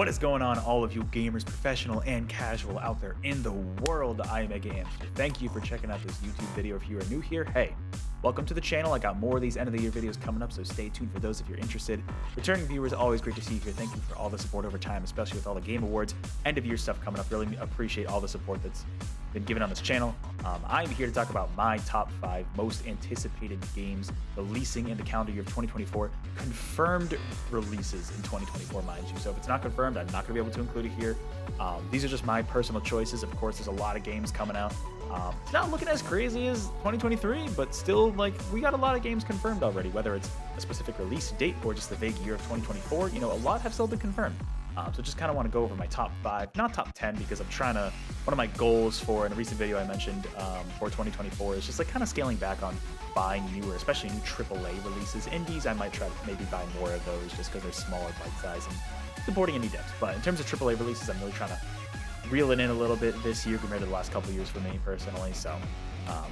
What is going on, all of you gamers, professional and casual out there in the world? I am MegaAmpster. Thank you for checking out this YouTube video. If you are new here, hey, welcome to the channel. I got more of these end of the year videos coming up, so stay tuned for those if you're interested. Returning viewers, always great to see you here. Thank you for all the support over time, especially with all the game awards, end of year stuff coming up. Really appreciate all the support that's been given on this channel. I'm here to talk about my top 5 most anticipated games releasing in the calendar year of 2024. Confirmed releases in 2024, mind you. So if it's not confirmed, I'm not going to be able to include it here. These are just my personal choices. Of course, there's a lot of games coming out. It's not looking as crazy as 2023, but still, like, we got a lot of games confirmed already, whether it's a specific release date or just the vague year of 2024. You know, a lot have still been confirmed. So just kind of want to go over my top 5, not top 10, because I'm trying to, one of my goals for, in a recent video I mentioned for 2024 is just like kind of scaling back on buying newer, especially new AAA releases. Indies, I might try to maybe buy more of those just because they're smaller bite size and supporting indie devs. But in terms of AAA releases, I'm really trying to reel it in a little bit this year compared to the last couple of years for me personally. So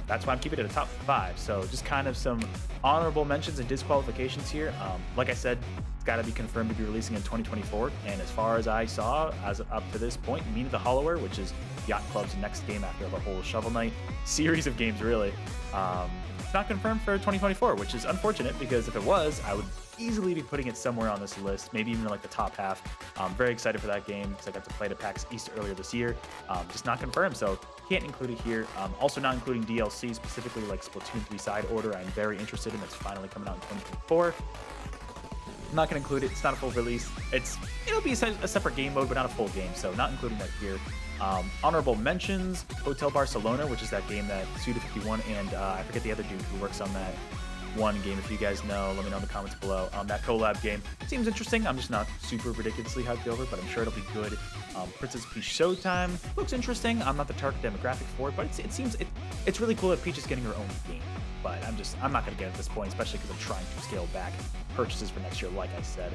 that's why I'm keeping it at a top 5. So just kind of some honorable mentions and disqualifications here. Like I said, it's got to be confirmed to be releasing in 2024. And as far as I saw, as up to this point, Meet the Hollower, which is Yacht Club's next game after the whole Shovel Knight series of games, really. It's not confirmed for 2024, which is unfortunate because if it was, I would easily be putting it somewhere on this list, maybe even like the top half. I'm very excited for that game because I got to play it at PAX East earlier this year. Just not confirmed, so can't include it here. Also not including DLC, specifically like Splatoon 3 Side Order. I'm very interested in. That's finally coming out in 2024. I'm not going to include it. It's not a full release. It'll be a separate game mode, but not a full game, so not including that here. Honorable mentions, Hotel Barcelona, which is that game that Suda51 and I forget the other dude who works on that one game. If you guys know, let me know in the comments below. That collab game seems interesting. I'm just not super ridiculously hyped over, but I'm sure it'll be good. Princess Peach Showtime looks interesting. I'm not the target demographic for it, but it's really cool that Peach is getting her own game. But I'm not going to get it at this point, especially because I'm trying to scale back purchases for next year, like I said.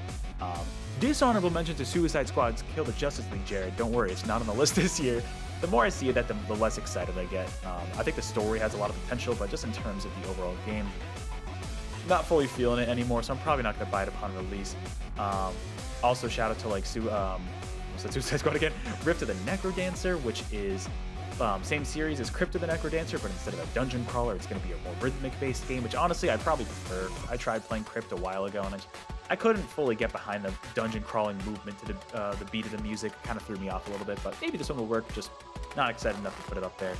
Dishonorable mention to Suicide Squad's Kill the Justice League, Jared. Don't worry, it's not on the list this year. The more I see it, the less excited I get. I think the story has a lot of potential, but just in terms of the overall game, not fully feeling it anymore, so I'm probably not going to buy it upon release. Also, shout out to like Suicide Squad again. Rift of the Necrodancer, which is same series as Crypt of the Necrodancer, but instead of a dungeon crawler, it's going to be a more rhythmic-based game, which honestly I probably prefer. I tried playing Crypt a while ago, and I couldn't fully get behind the dungeon crawling movement to the beat of the music. Kind of threw me off a little bit, but maybe this one will work. Just not excited enough to put it up there.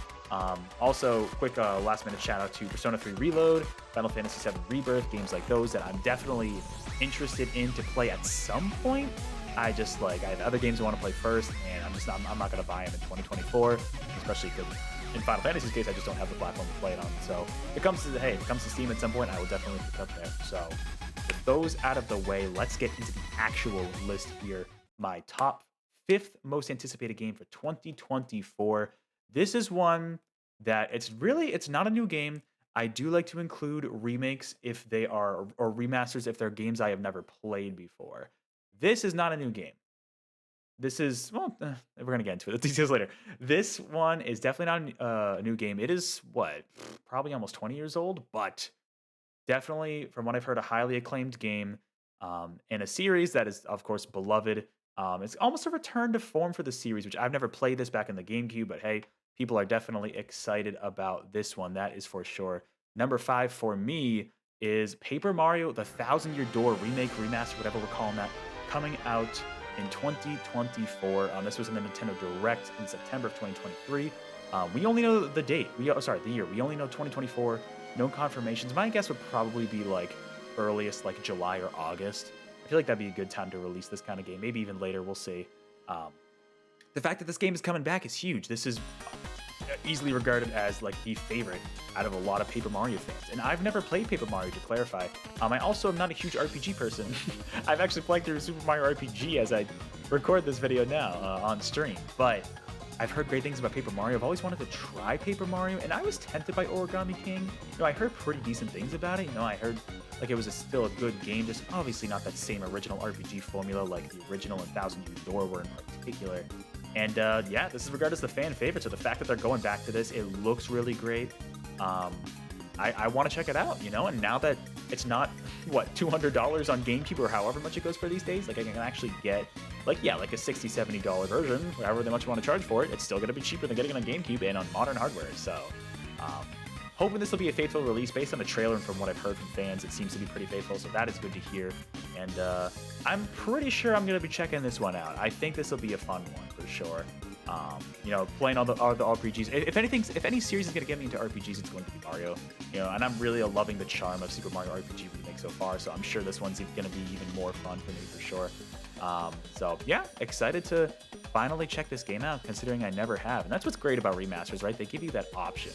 Also, quick last-minute shout-out to Persona 3 Reload, Final Fantasy VII Rebirth, games like those that I'm definitely interested in to play at some point. I have other games I want to play first, and I'm not going to buy them in 2024, especially because in Final Fantasy's case, I just don't have the platform to play it on. So if it comes to Steam at some point, I will definitely pick it up there. So with those out of the way, let's get into the actual list here. My top 5th most anticipated game for 2024. This is one that it's not a new game. I do like to include remakes if they are, or remasters if they're games I have never played before. This is not a new game. This is, well, we're going to get into it. The details later. This one is definitely not a new game. It is, probably almost 20 years old, but definitely, from what I've heard, a highly acclaimed game in a series that is, of course, beloved. It's almost a return to form for the series, which I've never played this back in the GameCube, but hey, people are definitely excited about this one. That is for sure. Number 5 for me is Paper Mario, the Thousand Year Door remake, remaster, whatever we're calling that, coming out in 2024. This was in the Nintendo Direct in September of 2023. We only know the date. The year. We only know 2024. No confirmations. My guess would probably be like earliest, like July or August. I feel like that'd be a good time to release this kind of game. Maybe even later. We'll see. The fact that this game is coming back is huge. This is easily regarded as like the favorite out of a lot of Paper Mario fans. And I've never played Paper Mario, to clarify. I also am not a huge RPG person. I've actually played through Super Mario RPG as I record this video now on stream. But I've heard great things about Paper Mario. I've always wanted to try Paper Mario, and I was tempted by Origami King. I heard pretty decent things about it. I heard like it was still a good game, just obviously not that same original RPG formula like the original and Thousand Year Door were in particular. And yeah, this is regarded as the fan favorite, so the fact that they're going back to this, it looks really great. I want to check it out, and now that it's not, $200 on GameCube or however much it goes for these days, like I can actually get like, yeah, like a $60, $70 version, however they much want to charge for it, it's still going to be cheaper than getting it on GameCube and on modern hardware. So, hoping this will be a faithful release based on the trailer and from what I've heard from fans. It seems to be pretty faithful, so that is good to hear. And I'm pretty sure I'm going to be checking this one out. I think this will be a fun one for sure. You know, playing all the RPGs. If any series is going to get me into RPGs, it's going to be Mario. You know, and I'm really loving the charm of Super Mario RPG remake so far. So I'm sure this one's going to be even more fun for me for sure. So yeah, excited to finally check this game out, considering I never have. And that's what's great about remasters, right? They give you that option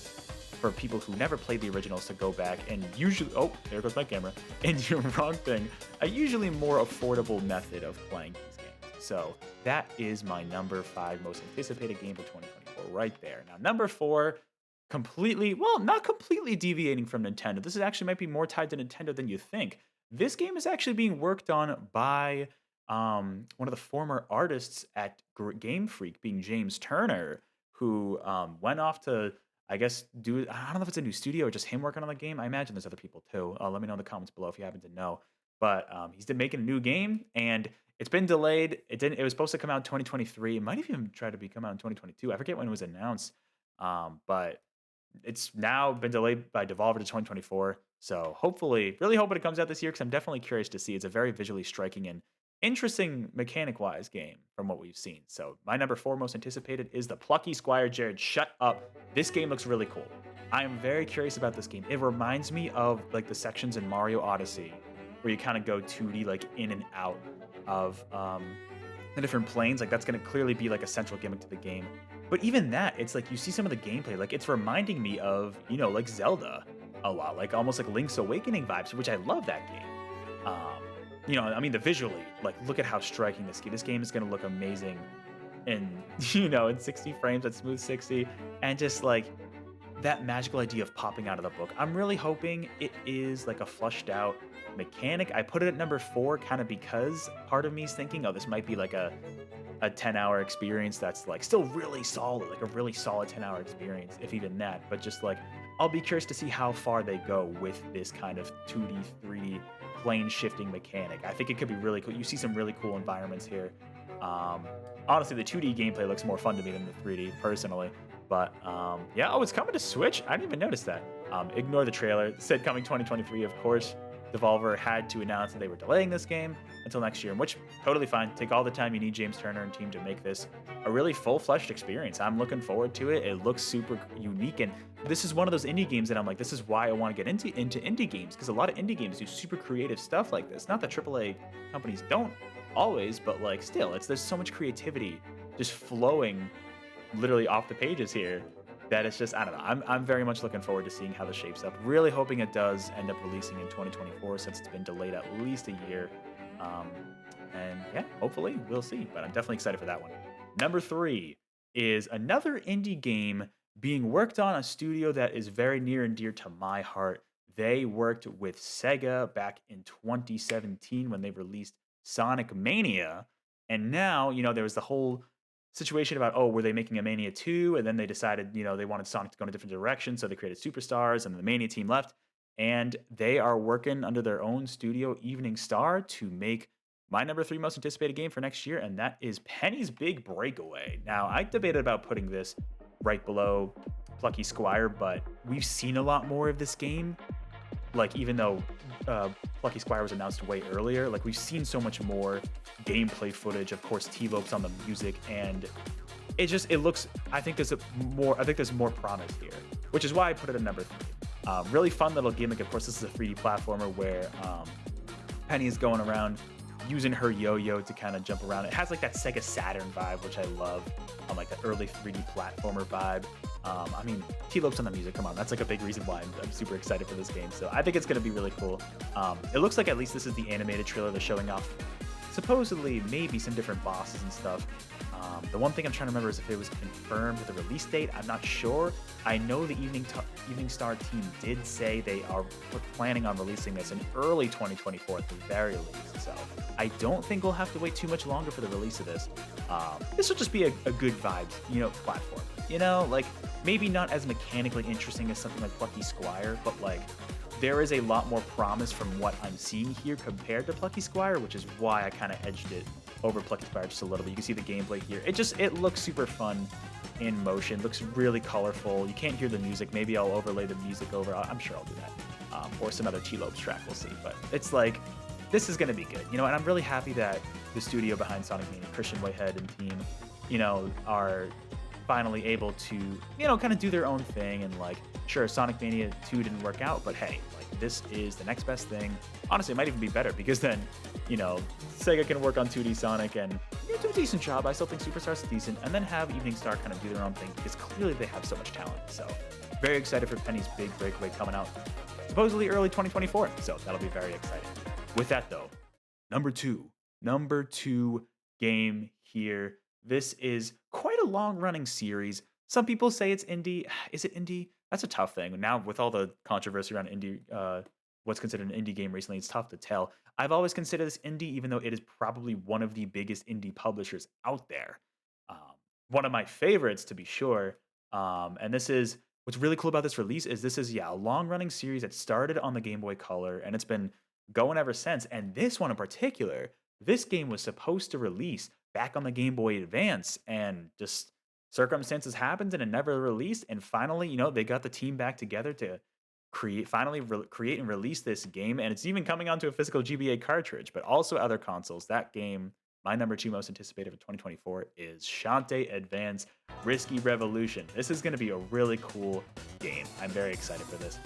for people who never played the originals to go back and usually, oh, there goes my camera, and do wrong thing, a usually more affordable method of playing these games. So that is my number 5 most anticipated game for 2024 right there. Now, number 4, completely, well, not completely deviating from Nintendo. This is actually might be more tied to Nintendo than you think. This game is actually being worked on by one of the former artists at Game Freak, being James Turner, who went off to, I guess, I don't know if it's a new studio or just him working on the game. I imagine there's other people too. Let me know in the comments below if you happen to know. But he's been making a new game, and it's been delayed. It was supposed to come out in 2023. It might have even tried to come out in 2022. I forget when it was announced. But it's now been delayed by Devolver to 2024. So hopefully, really hoping it comes out this year, because I'm definitely curious to see. It's a very visually striking and interesting mechanic-wise game from what we've seen. So my number 4 most anticipated is the Plucky Squire. Jared, shut up. This game looks really cool. I am very curious about this game. It reminds me of like the sections in Mario Odyssey where you kind of go 2D like in and out of the different planes. Like that's going to clearly be like a central gimmick to the game. But even that, it's like you see some of the gameplay. Like it's reminding me of, you know, like Zelda a lot. Like almost like Link's Awakening vibes, which I love that game. You know, I mean, the visually, like, look at how striking this game is going to look amazing in, you know, in 60 frames at smooth 60. And just like that magical idea of popping out of the book. I'm really hoping it is like a flushed out mechanic. I put it at number 4 kind of because part of me is thinking, oh, this might be like a 10-hour experience that's like still really solid, like a really solid 10-hour experience, if even that. But just like, I'll be curious to see how far they go with this kind of 2D, 3D plane shifting mechanic. I think it could be really cool. You see some really cool environments here. Honestly, the 2D gameplay looks more fun to me than the 3D personally. But yeah, oh, it's coming to Switch. I didn't even notice that. Ignore the trailer. It said coming 2023, of course. Devolver had to announce that they were delaying this game until next year, which totally fine. Take all the time you need, James Turner and team, to make this a really full-fledged experience. I'm looking forward to it. It looks super unique, and this is one of those indie games that I'm like, this is why I want to get into indie games, because a lot of indie games do super creative stuff like this. Not that AAA companies don't always, but like still, there's so much creativity just flowing literally off the pages here that it's just, I don't know. I'm very much looking forward to seeing how this shapes up. Really hoping it does end up releasing in 2024, since it's been delayed at least a year. And yeah, hopefully we'll see. But I'm definitely excited for that one. Number 3 is another indie game being worked on a studio that is very near and dear to my heart. They worked with Sega back in 2017 when they released Sonic Mania. And now, you know, there was the whole situation about, oh, were they making a Mania 2? And then they decided, you know, they wanted Sonic to go in a different direction. So they created Superstars, and the Mania team left. And they are working under their own studio, Evening Star, to make my number 3 most anticipated game for next year. And that is Penny's Big Breakaway. Now, I debated about putting this right below Plucky Squire, but we've seen a lot more of this game. Like, even though Plucky Squire was announced way earlier, like, we've seen so much more gameplay footage. Of course, Lopes on the music, and it looks, I think there's more promise here, which is why I put it at number 3. Really fun little gimmick. Of course, this is a 3D platformer where Penny is going around using her yo-yo to kind of jump around. It has like that Sega Saturn vibe, which I love, like the early 3D platformer vibe. I mean, Lopes on the music, come on, that's like a big reason why I'm super excited for this game. So I think it's going to be really cool. It looks like at least this is the animated trailer they're showing off. Supposedly, maybe some different bosses and stuff. The one thing I'm trying to remember is if it was confirmed the release date. I'm not sure. I know the Evening Star team did say they are planning on releasing this in early 2024 at the very least. So I don't think we'll have to wait too much longer for the release of this. This will just be a good vibes, you know, platform. You know, like maybe not as mechanically interesting as something like Plucky Squire, but like there is a lot more promise from what I'm seeing here compared to Plucky Squire, which is why I kind of edged it overclock inspired just a little bit. You can see the gameplay here. It looks super fun in motion. Looks really colorful. You can't hear the music. Maybe I'll overlay the music over. I'm sure I'll do that. Or some other Lopes track. We'll see. But it's like, this is going to be good. You know, and I'm really happy that the studio behind Sonic Mania, Christian Whitehead and team, you know, are finally able to, you know, kind of do their own thing. And like, sure, Sonic Mania 2 didn't work out, but hey, like, this is the next best thing. Honestly, it might even be better because then, you know, Sega can work on 2D Sonic and do a decent job. I still think Superstar's decent, and then have Evening Star kind of do their own thing because clearly they have so much talent. So very excited for Penny's big breakaway coming out supposedly early 2024. So that'll be very exciting. With that though, number two game here. This is quite a long-running series. Some people say it's indie. Is it indie? That's a tough thing. Now, with all the controversy around indie, what's considered an indie game recently, it's tough to tell. I've always considered this indie, even though it is probably one of the biggest indie publishers out there. One of my favorites, to be sure. And this is, what's really cool about this release is this is, a long-running series that started on the Game Boy Color, and it's been going ever since. And this one in particular, this game was supposed to release back on the Game Boy Advance, and just circumstances happened and it never released. And finally, you know, they got the team back together to create and release this game, and it's even coming onto a physical GBA cartridge, but also other consoles. That game, my number 2 most anticipated for 2024, is Shantae Advance Risky Revolution. This is going to be a really cool game. I'm very excited for this.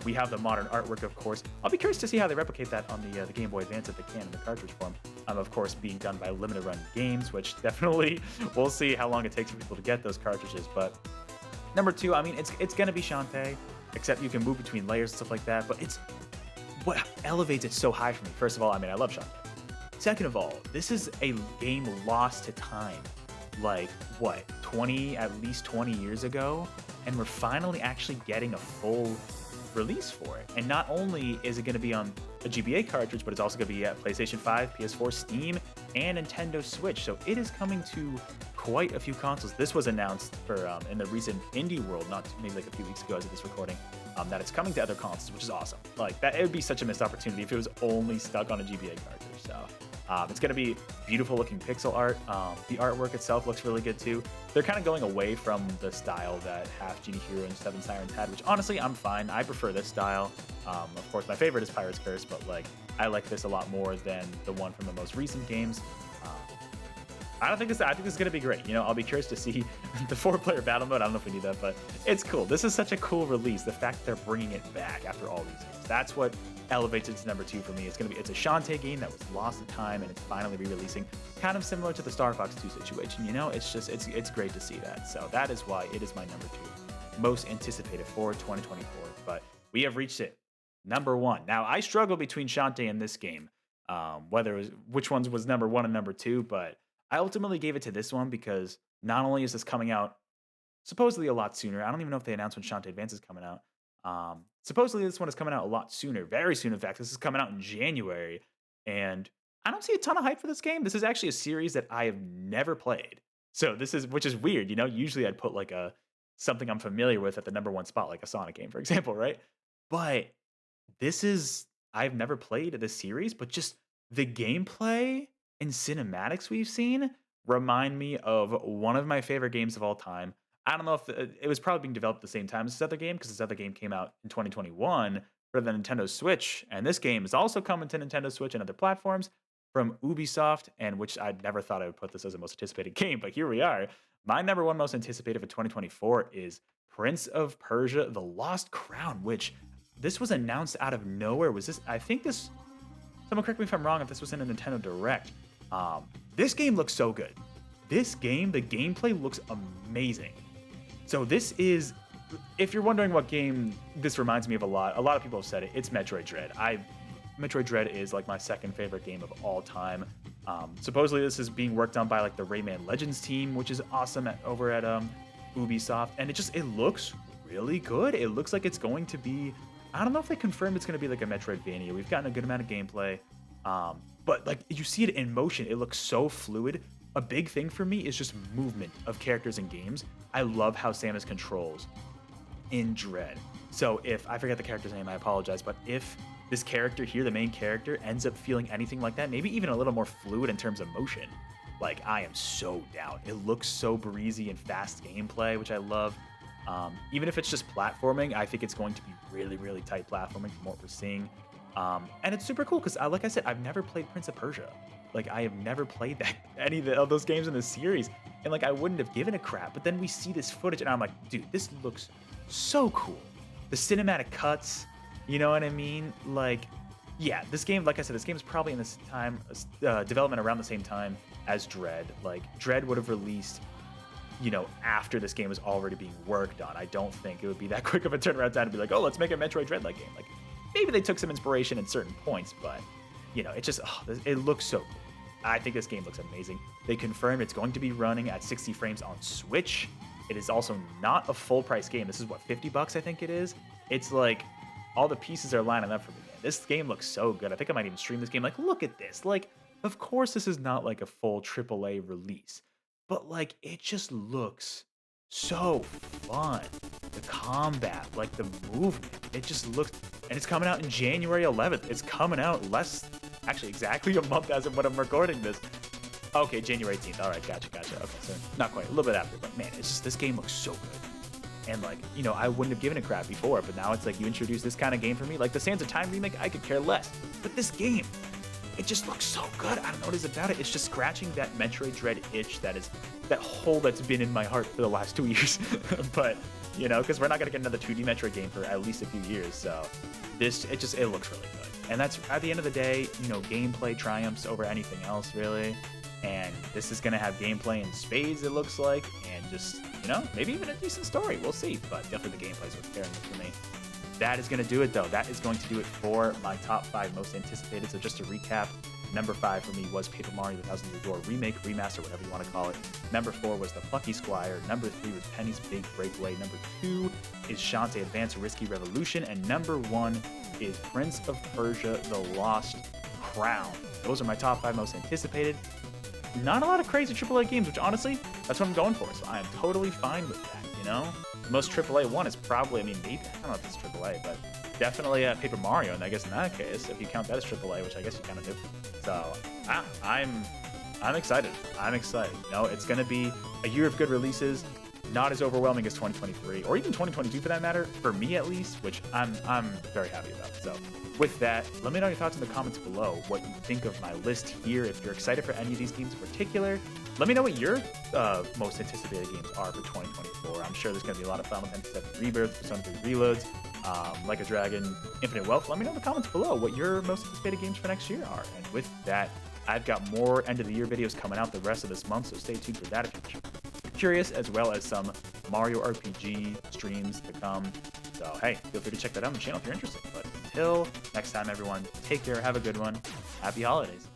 We have the modern artwork, of course. I'll be curious to see how they replicate that on the Game Boy Advance if they can in the cartridge form. Of course, being done by Limited Run Games, which definitely we'll see how long it takes for people to get those cartridges. But number 2, I mean, it's going to be Shantae, except you can move between layers and stuff like that. But it's what elevates it so high for me. First of all, I mean, I love Shantae. Second of all, this is a game lost to time. Like, what, at least 20 years ago? And we're finally actually getting a full release for it. And not only is it going to be on a GBA cartridge, but it's also going to be at PlayStation 5, PS4, Steam, and Nintendo Switch. So it is coming to quite a few consoles. This was announced for in the recent Indie World, not maybe like a few weeks ago as of this recording, that it's coming to other consoles, which is awesome. Like, that, it would be such a missed opportunity if it was only stuck on a GBA cartridge. So it's going to be beautiful looking pixel art. The artwork itself looks really good too. They're kind of going away from the style that Half Genie Hero and Seven Sirens had, which honestly I'm fine. I prefer this style. Of course, my favorite is Pirate's Curse, but like, I like this a lot more than the one from the most recent games. I think this is going to be great. You know, I'll be curious to see the 4-player battle mode. I don't know if we need that, but it's cool. This is such a cool release. The fact that they're bringing it back after all these years. That's what elevates it to number 2 for me. It's a Shantae game that was lost in time, and it's finally re-releasing, kind of similar to the Star Fox 2 situation. You know, it's great to see that. So that is why it is my number 2 most anticipated for 2024. But we have reached it. Number 1. Now, I struggle between Shantae and this game, which ones was number 1 and number 2, but I ultimately gave it to this one because not only is this coming out supposedly a lot sooner. I don't even know if they announced when Shantae Advance is coming out. Supposedly this one is coming out a lot sooner, very soon. In fact, this is coming out in January, and I don't see a ton of hype for this game. This is actually a series that I have never played. So which is weird. You know, usually I'd put like something I'm familiar with at the number 1 spot, like a Sonic game, for example, right? But I've never played this series, but just the gameplay and cinematics we've seen remind me of one of my favorite games of all time. I don't know if it was probably being developed at the same time as this other game, because this other game came out in 2021 for the Nintendo Switch, and this game is also coming to Nintendo Switch and other platforms from Ubisoft, and which I never thought I would put this as a most anticipated game, but here we are. My number 1 most anticipated for 2024 is Prince of Persia: The Lost Crown, which this was announced out of nowhere. Someone correct me if I'm wrong if this was in a Nintendo Direct. This game looks so good. The gameplay looks amazing. So this is, if you're wondering what game this reminds me of a lot of people have said it, it's Metroid Dread. Metroid Dread is like my second favorite game of all time. Supposedly this is being worked on by like the Rayman Legends team, which is awesome over at Ubisoft, and it looks really good. It looks like it's going to be, I don't know if they confirmed it's going to be like a Metroidvania. We've gotten a good amount of gameplay. But like, you see it in motion, it looks so fluid. A big thing for me is just movement of characters in games. I love how Samus controls in Dread. So if I forget the character's name, I apologize, but if this character here, the main character, ends up feeling anything like that, maybe even a little more fluid in terms of motion, like, I am so down. It looks so breezy and fast gameplay, which I love. Even if it's just platforming, I think it's going to be really, really tight platforming from what we're seeing. And it's super cool because, like I said, I've never played Prince of Persia. Like, I have never played any of those games in this series, and like I wouldn't have given a crap. But then we see this footage, and I'm like, dude, this looks so cool. The cinematic cuts, you know what I mean? Like, yeah, this game, like I said, this game is probably in this time development around the same time as Dread. Like, Dread would have released, you know, after this game was already being worked on. I don't think it would be that quick of a turnaround time to be like, oh, let's make a Metroid Dread-like game. Like, maybe they took some inspiration in certain points, but, you know, it just, it looks so cool. I think this game looks amazing. They confirmed it's going to be running at 60 frames on Switch. It is also not a full price game. This is what, $50 I think it is? It's like, all the pieces are lining up for me, man. This game looks so good. I think I might even stream this game. Like, look at this. Like, of course this is not like a full AAA release, but like, it just looks so fun. The combat, like the movement, it just looks, and it's coming out in January 11th. It's coming out actually exactly a month as of when I'm recording this. Okay, January 18th. All right, gotcha. Okay, so not quite, a little bit after, but man, it's just, this game looks so good. And like, you know, I wouldn't have given a crap before, but now it's like you introduce this kind of game for me. Like the Sands of Time remake, I could care less. But this game, it just looks so good. I don't know what it is about it. It's just scratching that Metroid Dread itch that hole that's been in my heart for the last 2 years. But, you know, because we're not going to get another 2D Metroid game for at least a few years. So it looks really good. And that's, at the end of the day, you know, gameplay triumphs over anything else, really. And this is going to have gameplay in spades, it looks like, and just, you know, maybe even a decent story. We'll see, but definitely the gameplay is what's carrying it for me. That is going to do it, though. That is going to do it for my top 5 most anticipated. So just to recap, number 5 for me was Paper Mario The Thousand Year Door Remake, Remaster, whatever you want to call it. Number 4 was The Plucky Squire. Number 3 was Penny's Big Breakaway. Number 2 is Shantae Advance Risky Revolution. And number 1 is Prince of Persia The Lost Crown. Those are my top 5 most anticipated. Not a lot of crazy AAA games, which honestly, that's what I'm going for. So I am totally fine with that, you know? The most AAA one is probably, I mean, maybe, I don't know if it's AAA, but definitely Paper Mario. And I guess in that case, if you count that as AAA, which I guess you kind of do. So I'm excited. I'm excited. You know, it's going to be a year of good releases, not as overwhelming as 2023 or even 2022 for that matter, for me at least, which I'm very happy about. So with that, let me know your thoughts in the comments below, what you think of my list here. If you're excited for any of these games in particular, let me know what your most anticipated games are for 2024. I'm sure there's going to be a lot of Final Fantasy VII Rebirth, Persona 3 Reloads, Like a Dragon, Infinite Wealth. Let me know in the comments below what your most anticipated games for next year are. And with that, I've got more end of the year videos coming out the rest of this month, so stay tuned for that if you're curious, as well as some Mario RPG streams to come. So hey, feel free to check that out on the channel if you're interested. But until next time, everyone, take care, have a good one, happy holidays.